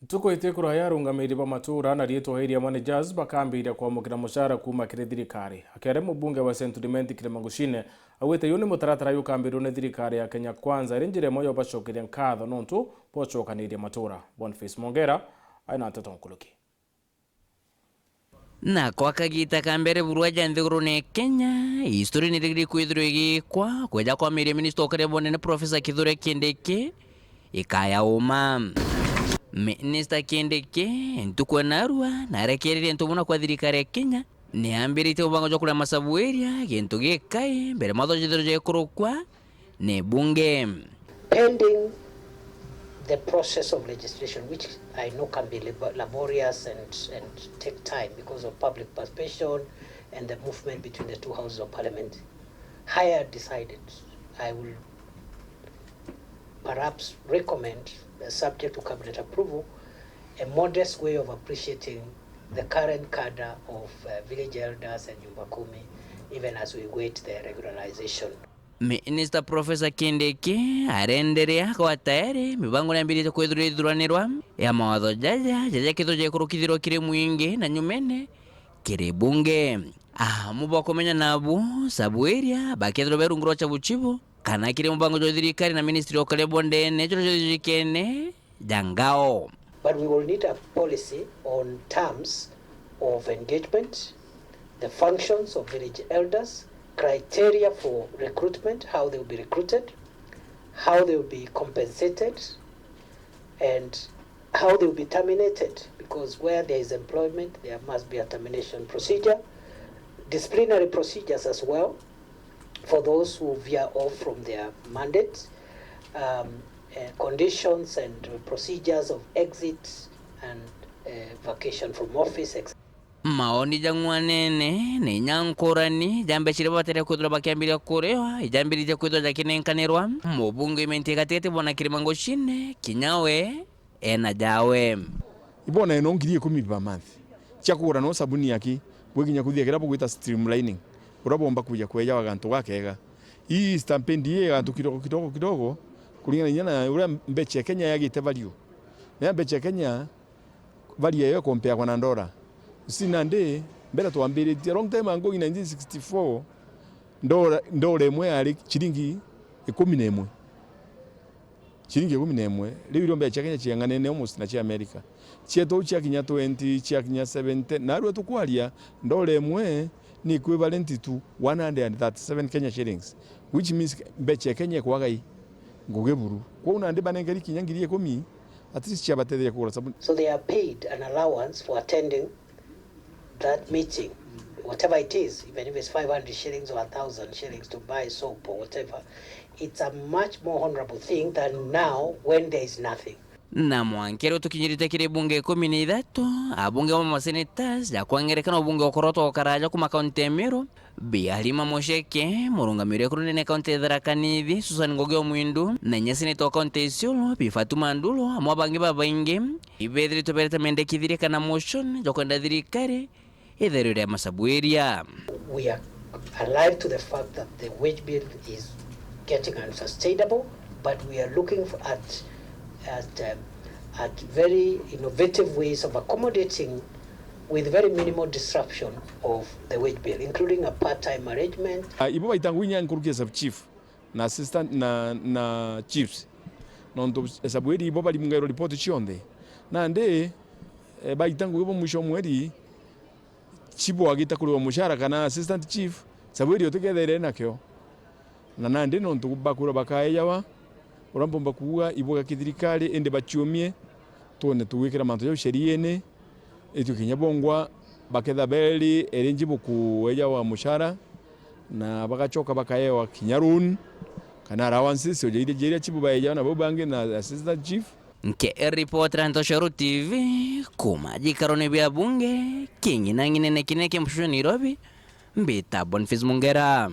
Tuko itekura ya arungamĩri ba Matuura na rietwa managers bakambiria kwamũkĩra mũcara kuma kĩrĩ thirikari. Akĩare mũbunge wa Sentiment KIRIMA awĩte yũ nĩ mũtaratara yũkambĩrwo nĩ thirikari ya Kenya KWANZA ĩrĩ njĩra ĩmwe yo bacokeria nkatho nontu bocokanĩirie Matuura. Boniface Mongera aina atete nkuluki. Na kwa kagita kambere burwa janthiguru ne Kenya histori ni rigiri kwithiro igikwa kweja kwa mire minister okare bonene Professor Kithure Kindiki ikaya uma Minister Kindiki ntukwa narua na rekerere ntubuna kwa thirikari ya Kenya ni ambirite ubango jo kula masabueria gintu gikai mbere matho jithiro je kurukwa ne bunge pending the process of legislation, which I know can be laborious and take time because of public participation and the movement between the two houses of parliament. I have decided I will perhaps recommend, subject to cabinet approval, a modest way of appreciating the current cadre of village elders and nyumba kumi, even as we wait their regularization. Minister Professor Kindiki arenderea kwa tayari mibango ya mbili kwithura ithuranirwa ya mawatho jaja kitho je kurukithirwo kiri mwingi na nyumene kiri bunge mubo komenya nabu sabueria bakethro berungro cha buchibo kana kiri mbango jo thirikari na ministry okale bondene jo jikene jangao. But we will need a policy on terms of engagement, the functions of village elders, criteria for recruitment, how they will be recruited, how they will be compensated, and how they will be terminated, because where there is employment, there must be a termination procedure, disciplinary procedures as well for those who veer off from their mandate, conditions and procedures of exit and vacation from office, etc. Maoni jangwanene ni nyankorani jambe chire batere kudura bakiambiria kurewa ijambirije kwithwa jakinenkanirwa mubunge mentegatete bona Kirimango shine kinyawe ena jawe ibona eno ngiri 10 per month chakura no sabuni yaki bweginya kuthia kira bugwita streamlining urabomba kuja kweja wagantu wakega hii stampendi ye gantu kidogo kulingana na ura mbeche Kenya yagite value na mbeche Kenya value yo compare kwa ndora sinande mbere twambiritie long time ago in 1964 ndore mwe ari chiringi 11 riu iro mbecha Kenya chiangane almost na chi America chieto chia kinya 20 chia kinya 70 na ru tukwaria ndore mwe ni equivalent to 137 Kenya shillings, which means mbecha Kenya kwagai ngogeburu kwa unande banengeri kinya ngiri 10 at least chia batethia kugura sabuni. So they are paid an allowance for attending that meeting, whatever it is, even if it's 500 shillings or 1,000 shillings to buy soap or whatever, it's a much more honorable thing than now when there is nothing. Na mwankero tukinyirite kiri bunge 13 abunge wa senators ya kwangerekana ubunge okoroto okaraja kuma kaunti Emiro bialima mosheke murungamire kurunene kaunti THIRIKARI Susan Ngoge Omwindu na nyeseneta kaunti Isiolo Bifatuma Ndulo amwabange babainge ibedri tobereta mende kithirika na motion jokwenda thirikari itherire masabueria. We are alive to the fact that the wage bill is getting unsustainable, but we are looking at very innovative ways of accommodating with very minimal disruption of the wage bill, including a part-time arrangement. Ibo baitanguinya Kurikithia sub chief na assistant na chiefs nondo sabueri ibo bali mungairo report chionde na nde baitangu ibo mwisho mweri chibo agita kuliwa mushara kana assistant chief sabueri otegethere nakyo na nande nonto bakura bakaeyawa urambomba kuwa ibo gakithirikari ende bachiomie tone tuwikira manto yo sheriene etu kinyabongwa baketha beli erenjibo kueja wa mushara na bakachoka bakaewa kinyarun kana rawansi sio jeria chibu baeja na bobange na assistant chief nke report Rantosharu TV kumaji karone bya bunge kingi nangine kineke mshusho Nairobi mbita Boniface Mongera.